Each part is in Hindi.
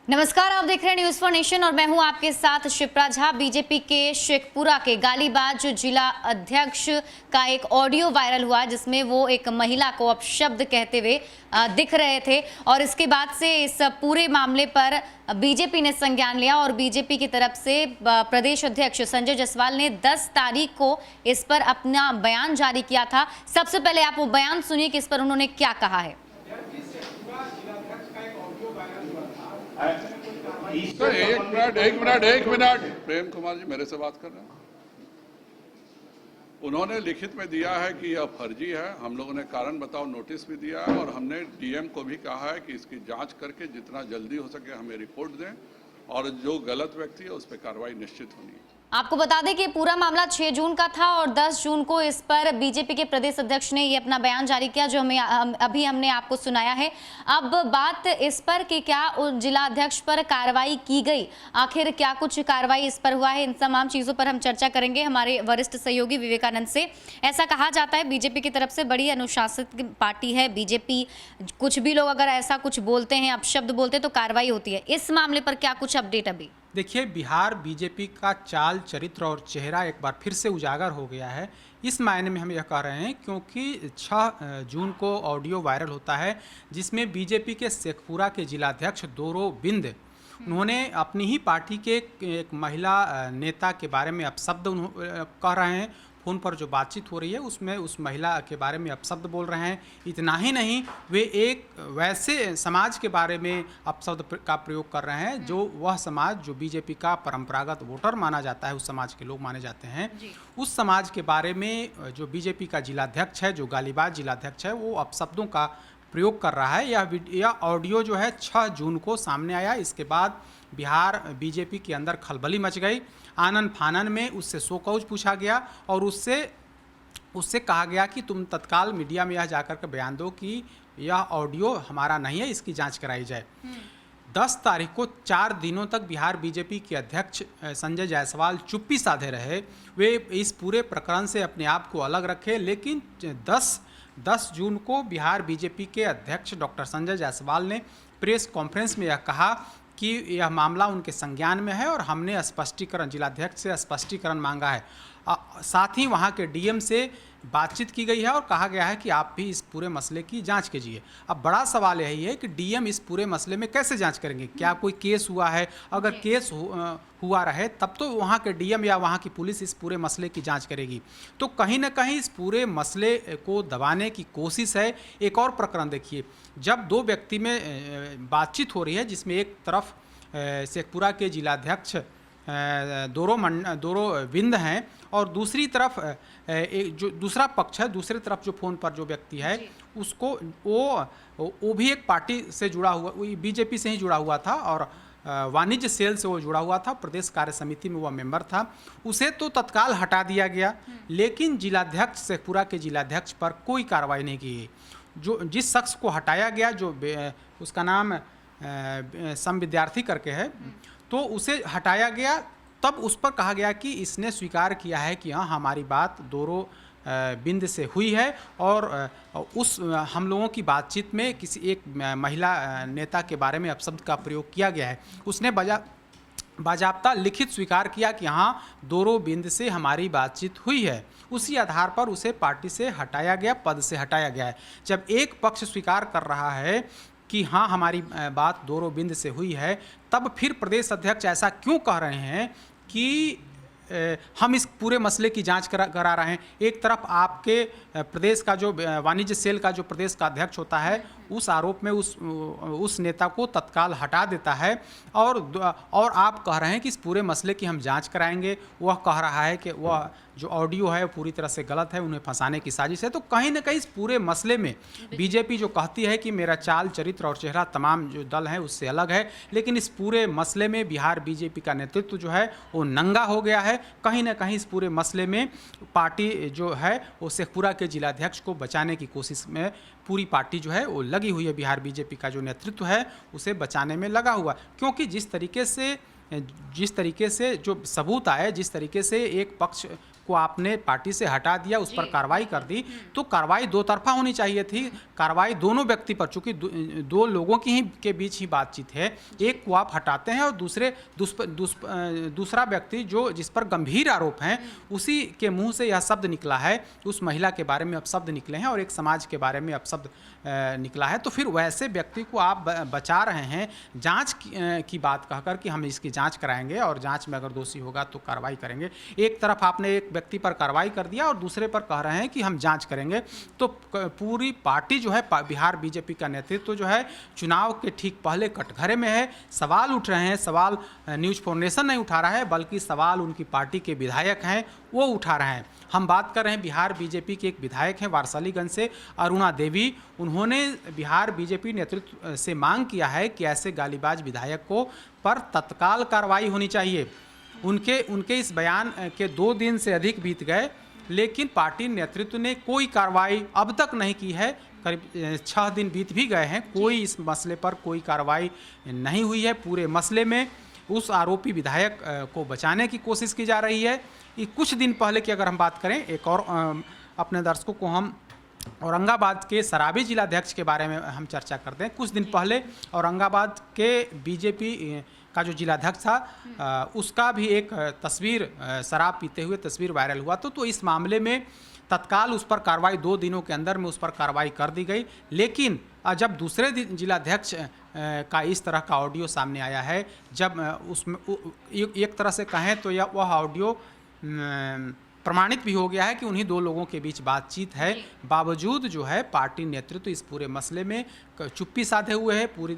नमस्कार, आप देख रहे हैं न्यूज फॉर नेशन और मैं हूं आपके साथ शिप्रा झा। बीजेपी के शेखपुरा के गालीबाज जिला अध्यक्ष का एक ऑडियो वायरल हुआ जिसमें वो एक महिला को अपशब्द कहते हुए दिख रहे थे और इसके बाद से इस पूरे मामले पर बीजेपी ने संज्ञान लिया और बीजेपी की तरफ से प्रदेश अध्यक्ष संजय जायसवाल ने 10 तारीख को इस पर अपना बयान जारी किया था। सबसे पहले आप वो बयान सुनिए कि इस पर उन्होंने क्या कहा है। एक मिनट प्रेम कुमार जी मेरे से बात कर रहे हैं। उन्होंने लिखित में दिया है कि यह फर्जी है। हम लोगों ने कारण बताओ नोटिस भी दिया है और हमने डीएम को भी कहा है कि इसकी जांच करके जितना जल्दी हो सके हमें रिपोर्ट दें और जो गलत व्यक्ति है उस पर कार्रवाई निश्चित होनी है। आपको बता दें कि पूरा मामला 6 जून का था और 10 जून को इस पर बीजेपी के प्रदेश अध्यक्ष ने ये अपना बयान जारी किया जो अभी हमने आपको सुनाया है। अब बात इस पर कि क्या जिला अध्यक्ष पर कार्रवाई की गई, आखिर क्या कुछ कार्रवाई इस पर हुआ है, इन तमाम चीजों पर हम चर्चा करेंगे हमारे वरिष्ठ सहयोगी विवेकानंद से। ऐसा कहा जाता है बीजेपी की तरफ से बड़ी अनुशासित पार्टी है बीजेपी, कुछ भी लोग अगर ऐसा कुछ बोलते हैं, अपशब्द बोलते हैं तो कार्रवाई होती है। इस मामले पर क्या कुछ अपडेट अभी? देखिए, बिहार बीजेपी का चाल चरित्र और चेहरा एक बार फिर से उजागर हो गया है। इस मायने में हम यह कह रहे हैं क्योंकि 6 जून को ऑडियो वायरल होता है जिसमें बीजेपी के शेखपुरा के जिलाध्यक्ष दोरो बिंद उन्होंने अपनी ही पार्टी के एक महिला नेता के बारे में अपशब्द कह रहे हैं। फ़ोन पर जो बातचीत हो रही है उसमें उस महिला के बारे में अपशब्द बोल रहे हैं। इतना ही नहीं, वे एक वैसे समाज के बारे में अपशब्द का प्रयोग कर रहे हैं जो वह समाज जो बीजेपी का परंपरागत वोटर माना जाता है, उस समाज के लोग माने जाते हैं। उस समाज के बारे में जो बीजेपी का जिलाध्यक्ष है, जो गालीबाज जिलाध्यक्ष है, वो अपशब्दों का प्रयोग कर रहा है। यह ऑडियो जो है 6 जून को सामने आया। इसके बाद बिहार बीजेपी के अंदर खलबली मच गई। आनन फानन में उससे शोकौज पूछा गया और उससे कहा गया कि तुम तत्काल मीडिया में यह जाकर के बयान दो कि यह ऑडियो हमारा नहीं है, इसकी जांच कराई जाए। 10 तारीख को 4 दिनों तक बिहार बीजेपी के अध्यक्ष संजय जायसवाल चुप्पी साधे रहे। वे इस पूरे प्रकरण से अपने आप को अलग रखे, लेकिन 10 जून को बिहार बीजेपी के अध्यक्ष डॉक्टर संजय जायसवाल ने प्रेस कॉन्फ्रेंस में यह कहा कि यह मामला उनके संज्ञान में है और हमने स्पष्टीकरण, जिलाध्यक्ष से स्पष्टीकरण मांगा है। साथ ही वहाँ के डीएम से बातचीत की गई है और कहा गया है कि आप भी इस पूरे मसले की जांच कीजिए। अब बड़ा सवाल यही है कि डीएम इस पूरे मसले में कैसे जांच करेंगे? क्या कोई केस हुआ है? अगर केस हुआ रहे तब तो वहाँ के डीएम या वहाँ की पुलिस इस पूरे मसले की जांच करेगी। तो कहीं ना कहीं इस पूरे मसले को दबाने की कोशिश है। एक और प्रकरण देखिए, जब 2 व्यक्ति में बातचीत हो रही है जिसमें एक तरफ शेखपुरा के जिलाध्यक्ष दोरो बिंद हैं और दूसरी तरफ जो दूसरा पक्ष है, दूसरी तरफ जो फ़ोन पर जो व्यक्ति है उसको वो भी एक पार्टी से जुड़ा हुआ, बीजेपी से ही जुड़ा हुआ था और वाणिज्य सेल से वो जुड़ा हुआ था, प्रदेश कार्य समिति में वह मेंबर था। उसे तो तत्काल हटा दिया गया, लेकिन जिलाध्यक्ष शेखपुरा के जिलाध्यक्ष पर कोई कार्रवाई नहीं की गई। जो जिस शख्स को हटाया गया, जो उसका नाम सम विद्यार्थी करके है, तो उसे हटाया गया। तब उस पर कहा गया कि इसने स्वीकार किया है कि हाँ, हमारी बात दोरो बिंद से हुई है और हम लोगों की बातचीत में किसी एक महिला नेता के बारे में अपशब्द का प्रयोग किया गया है। उसने बाजाप्ता लिखित स्वीकार किया कि हाँ, दोरो बिंद से हमारी बातचीत हुई है। उसी आधार पर उसे पार्टी से हटाया गया, पद से हटाया गया है। जब एक पक्ष स्वीकार कर रहा है कि हाँ, हमारी बात दोरो बिंद से हुई है, तब फिर प्रदेश अध्यक्ष ऐसा क्यों कह रहे हैं कि हम इस पूरे मसले की जांच करा रहे हैं? एक तरफ आपके प्रदेश का जो वाणिज्य सेल का जो प्रदेश का अध्यक्ष होता है, उस आरोप में उस नेता को तत्काल हटा देता है और आप कह रहे हैं कि इस पूरे मसले की हम जांच कराएंगे। वह कह रहा है कि वह जो ऑडियो है पूरी तरह से गलत है, उन्हें फंसाने की साजिश है। तो कहीं ना कहीं इस पूरे मसले में बीजेपी जो कहती है कि मेरा चाल चरित्र और चेहरा तमाम जो दल हैं उससे अलग है, लेकिन इस पूरे मसले में बिहार बीजेपी का नेतृत्व जो है वो नंगा हो गया है। कहीं ना कहीं इस पूरे मसले में पार्टी जो है वो शेखपुरा के जिलाध्यक्ष को बचाने की कोशिश में पूरी पार्टी जो है वो लगी हुई है। बिहार बीजेपी का जो नेतृत्व है उसे बचाने में लगा हुआ, क्योंकि जिस तरीके से जो सबूत आए, जिस तरीके से एक पक्ष को आपने पार्टी से हटा दिया, उस पर कार्रवाई कर दी, तो कार्रवाई दो तरफा होनी चाहिए थी। कार्रवाई दोनों व्यक्ति पर, चूंकि दो लोगों की ही के बीच ही बातचीत है, एक को आप हटाते हैं और दूसरा व्यक्ति जो जिस पर गंभीर आरोप हैं उसी के मुंह से यह शब्द निकला है, उस महिला के बारे में अपशब्द निकले हैं और एक समाज के बारे में अपशब्द निकला है, तो फिर वैसे व्यक्ति को आप बचा रहे हैं जांच की बात कहकर कि हम इसकी जांच कराएंगे और जांच में अगर दोषी होगा तो कार्रवाई करेंगे। एक तरफ आपने एक व्यक्ति पर कार्रवाई कर दिया और दूसरे पर कह रहे हैं कि हम जांच करेंगे। तो पूरी पार्टी जो है, बिहार बीजेपी का नेतृत्व जो है, चुनाव के ठीक पहले कटघरे में है। सवाल उठ रहे हैं, सवाल न्यूज़ फाउंडेशन नहीं उठा रहा है, बल्कि सवाल उनकी पार्टी के विधायक हैं वो उठा रहे हैं। हम बात कर रहे हैं बिहार बीजेपी के एक विधायक हैं वारसालीगंज से, अरुणा देवी। उन्होंने बिहार बीजेपी नेतृत्व से मांग किया है कि ऐसे गालीबाज विधायक को पर तत्काल कार्रवाई होनी चाहिए। उनके इस बयान के 2 दिन से अधिक बीत गए, लेकिन पार्टी नेतृत्व ने कोई कार्रवाई अब तक नहीं की है। करीब 6 दिन बीत भी गए हैं, कोई इस मसले पर कोई कार्रवाई नहीं हुई है। पूरे मसले में उस आरोपी विधायक को बचाने की कोशिश की जा रही है। कि कुछ दिन पहले की अगर हम बात करें, एक और अपने दर्शकों को हम औरंगाबाद के सराबी जिलाध्यक्ष के बारे में हम चर्चा करते हैं। कुछ दिन पहले औरंगाबाद के बीजेपी का जो जिलाध्यक्ष था उसका भी एक तस्वीर, शराब पीते हुए तस्वीर वायरल हुआ। तो इस मामले में तत्काल उस पर कार्रवाई 2 दिनों के अंदर में उस पर कार्रवाई कर दी गई। लेकिन जब दूसरे दिन जिलाध्यक्ष का इस तरह का ऑडियो सामने आया है, जब उसमें एक तरह से कहें तो वह ऑडियो प्रमाणित भी हो गया है कि उन्हीं 2 लोगों के बीच बातचीत है, बावजूद जो है पार्टी नेतृत्व इस पूरे मसले में चुप्पी साधे हुए है। पूरी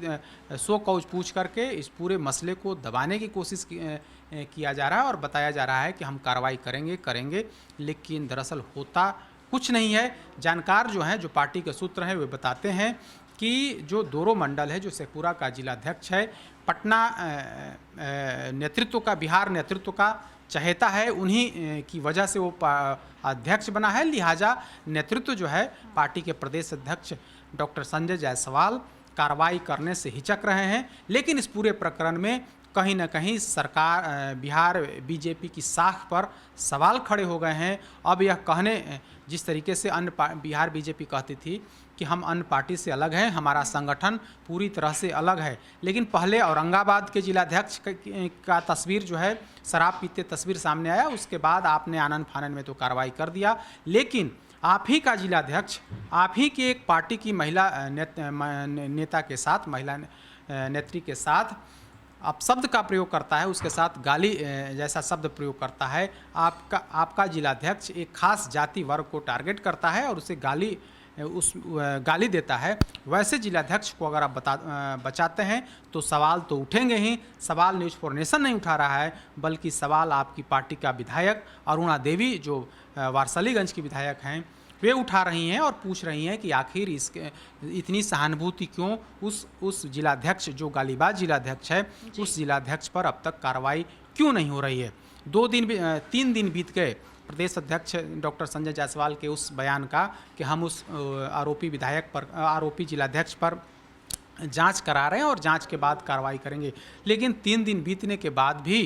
सो कौज पूछ करके इस पूरे मसले को दबाने की कोशिश किया जा रहा है और बताया जा रहा है कि हम कार्रवाई करेंगे, लेकिन दरअसल होता कुछ नहीं है। जानकार जो हैं, जो पार्टी के सूत्र हैं, वे बताते हैं कि जो दोरो मंडल है, जो शेखपुरा का जिलाध्यक्ष है, पटना नेतृत्व का, बिहार नेतृत्व का चहेता है, उन्हीं की वजह से वो अध्यक्ष बना है। लिहाजा नेतृत्व जो है, पार्टी के प्रदेश अध्यक्ष डॉक्टर संजय जायसवाल कार्रवाई करने से हिचक रहे हैं। लेकिन इस पूरे प्रकरण में कहीं ना कहीं सरकार, बिहार बीजेपी की साख पर सवाल खड़े हो गए हैं। अब यह कहने, जिस तरीके से बिहार बीजेपी कहती थी कि हम अन्य पार्टी से अलग हैं, हमारा संगठन पूरी तरह से अलग है, लेकिन पहले औरंगाबाद के जिलाध्यक्ष का तस्वीर जो है, शराब पीते तस्वीर सामने आया, उसके बाद आपने आनन फानन में तो कार्रवाई कर दिया। लेकिन आप ही का जिलाध्यक्ष, आप ही की एक पार्टी की महिला नेता के साथ, महिला नेत्री के साथ अपशब्द का प्रयोग करता है, उसके साथ गाली जैसा शब्द प्रयोग करता है। आपका जिलाध्यक्ष एक खास जाति वर्ग को टारगेट करता है और उसे गाली देता है। वैसे जिलाध्यक्ष को अगर आप बचाते हैं तो सवाल तो उठेंगे ही। सवाल न्यूज़ फाउंडेशन नहीं उठा रहा है, बल्कि सवाल आपकी पार्टी का विधायक अरुणा देवी, जो वारसालीगंज की विधायक हैं, वे उठा रही हैं और पूछ रही हैं कि आखिर इसके इतनी सहानुभूति क्यों उस जिलाध्यक्ष, जो गालीबाज जिलाध्यक्ष है, उस जिलाध्यक्ष पर अब तक कार्रवाई क्यों नहीं हो रही है। 3 दिन बीत गए प्रदेश अध्यक्ष डॉक्टर संजय जायसवाल के उस बयान का कि हम उस आरोपी जिलाध्यक्ष पर जांच करा रहे हैं और जांच के बाद कार्रवाई करेंगे। लेकिन 3 दिन बीतने के बाद भी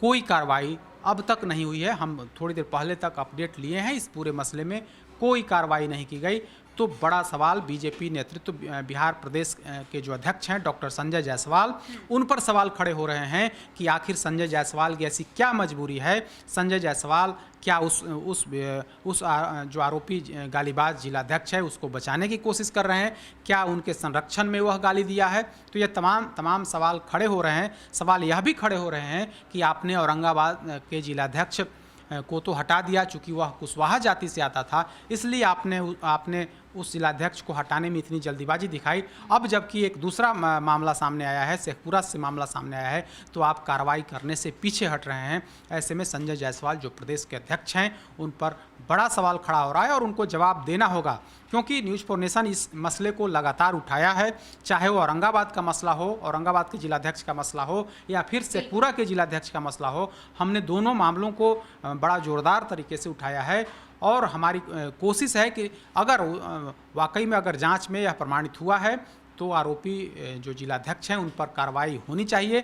कोई कार्रवाई अब तक नहीं हुई है। हम थोड़ी देर पहले तक अपडेट लिए हैं, इस पूरे मसले में कोई कार्रवाई नहीं की गई। तो बड़ा सवाल बीजेपी नेतृत्व, बिहार प्रदेश के जो अध्यक्ष हैं डॉक्टर संजय जायसवाल, उन पर सवाल खड़े हो रहे हैं कि आखिर संजय जायसवाल की ऐसी क्या मजबूरी है। संजय जायसवाल क्या उस जो आरोपी गालीबाज जिलाध्यक्ष है उसको बचाने की कोशिश कर रहे हैं? क्या उनके संरक्षण में वह गाली दिया है? तो ये तमाम सवाल खड़े हो रहे हैं। सवाल यह भी खड़े हो रहे हैं कि आपने औरंगाबाद के जिलाध्यक्ष को तो हटा दिया, चूँकि वह कुशवाहा जाति से आता था, इसलिए आपने उस जिलाध्यक्ष को हटाने में इतनी जल्दीबाजी दिखाई। अब जबकि एक दूसरा मामला सामने आया है, शेखपुरा से मामला सामने आया है, तो आप कार्रवाई करने से पीछे हट रहे हैं। ऐसे में संजय जायसवाल जो प्रदेश के अध्यक्ष हैं, उन पर बड़ा सवाल खड़ा हो रहा है और उनको जवाब देना होगा, क्योंकि न्यूज़ फाउंडेशन इस मसले को लगातार उठाया है। चाहे वो औरंगाबाद का मसला हो, औरंगाबाद के जिलाध्यक्ष का मसला हो, या फिर शेखपुरा के जिलाध्यक्ष का मसला हो, हमने दोनों मामलों को बड़ा जोरदार तरीके से उठाया है। और हमारी कोशिश है कि अगर वाकई में अगर जांच में यह प्रमाणित हुआ है तो आरोपी जो जिलाध्यक्ष हैं उन पर कार्रवाई होनी चाहिए।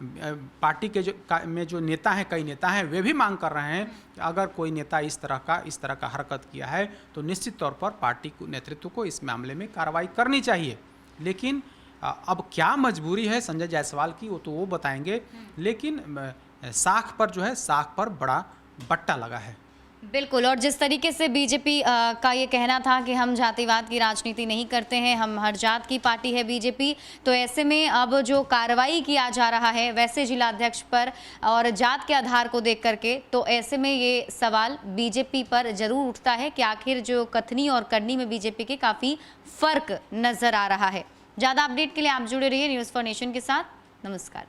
पार्टी के में जो नेता हैं, कई नेता हैं, वे भी मांग कर रहे हैं कि अगर कोई नेता इस तरह का हरकत किया है तो निश्चित तौर पर पार्टी नेतृत्व को इस मामले में कार्रवाई करनी चाहिए। लेकिन अब क्या मजबूरी है संजय जायसवाल की, वो तो वो बताएंगे, लेकिन साख पर जो है, साख पर बड़ा बट्टा लगा है। बिल्कुल, और जिस तरीके से बीजेपी का ये कहना था कि हम जातिवाद की राजनीति नहीं करते हैं, हम हर जात की पार्टी है बीजेपी, तो ऐसे में अब जो कार्रवाई किया जा रहा है वैसे जिलाध्यक्ष पर और जात के आधार को देख करके, तो ऐसे में ये सवाल बीजेपी पर जरूर उठता है कि आखिर जो कथनी और करनी में बीजेपी के काफ़ी फर्क नज़र आ रहा है। ज़्यादा अपडेट के लिए आप जुड़े रहिए न्यूज़ फॉर नेशन के साथ। नमस्कार।